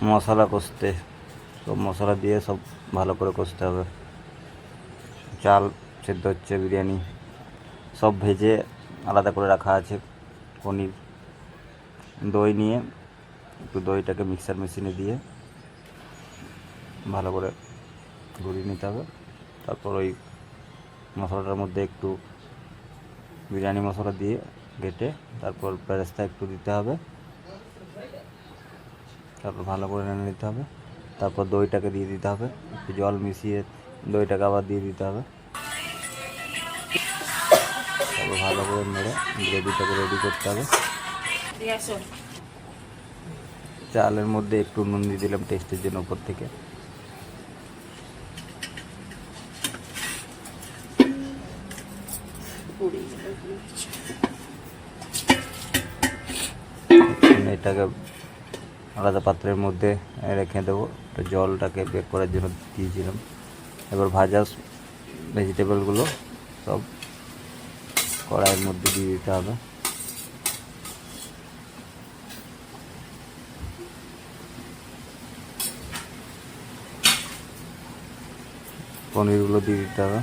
মশলা কষতে, সব মশলা দিয়ে সব ভালো করে কষতে হবে। চাল সেদ্ধ হচ্ছে, বিরিয়ানি সব ভেজে আলাদা করে রাখা আছে। পনির, দই নিয়ে একটু দইটাকে মিক্সার মেশিনে দিয়ে ভালো করে ঘুরিয়ে নিতে হবে। তারপর ওই মশলাটার মধ্যে একটু বিরিয়ানি মশলা দিয়ে ঘেটে তারপর বেরেস্তা একটু দিতে হবে। তারপর ভালো করে নেড়ে নিতে হবে। তারপর দইটাকে দিয়ে দিতে হবে, একটু জল মিশিয়ে দইটাকে আবার দিয়ে দিতে হবে। তারপর ভালো করে নেড়ে গ্রেভিটাকে রেডি করতে হবে। চালের মধ্যে একটু নুন দিয়ে দিলাম টেস্টের জন্য উপর থেকে। এটাকে আলাদা পাত্রের মধ্যে রেখে দেবো। জলটাকে বের করার জন্য দিয়েছিলাম। এবার ভাজা ভেজিটেবলগুলো সব কড়াইয়ের মধ্যে দিয়ে দিতে হবে। পনিরগুলো দিয়ে দিতে হবে।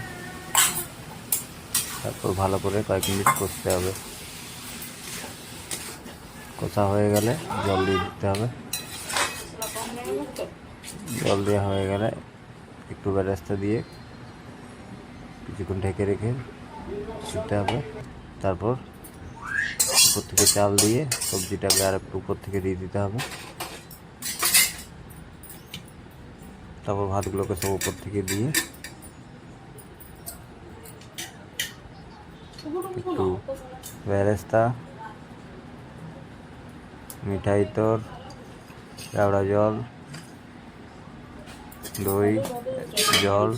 তারপর ভালো করে কয়েক মিনিট কষতে হবে। কষা হয়ে গেলে জল দিয়ে দিতে হবে। জল দেওয়া হয়ে গেলে একটু বেরেস্তা দিয়ে কিছুক্ষণ ঢেকে রেখে দিতে হবে। তারপর উপর থেকে চাল দিয়ে সবজিটাকে আর একটু উপর থেকে দিয়ে দিতে হবে। তারপর ভাতগুলোকে সব উপর থেকে দিয়ে একটু বেরেস্তা, মিঠাই তোর, কেওড়া জল, দই, জল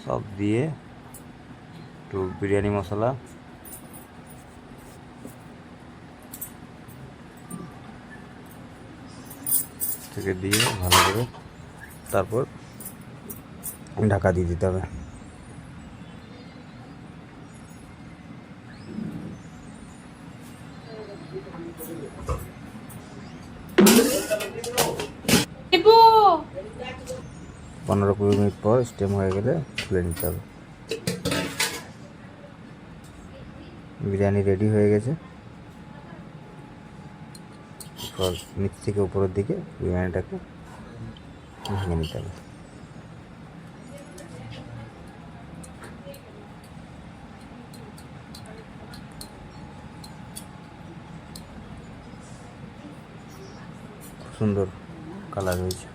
সব দিয়ে একটু বিরিয়ানি মশলা থেকে দিয়ে ভালো করে তারপর ঢাকা দিয়ে দিতে হবে। পনেরো 20 মিনিট পর স্টিম হয়ে গেলে তুলে নিতে হবে। বিরিয়ানি রেডি হয়ে গেছে। নিচ থেকে উপরের দিকে বিরিয়ানিটাকে ভেঙে নিতে হবে। খুব সুন্দর কালার হয়েছে।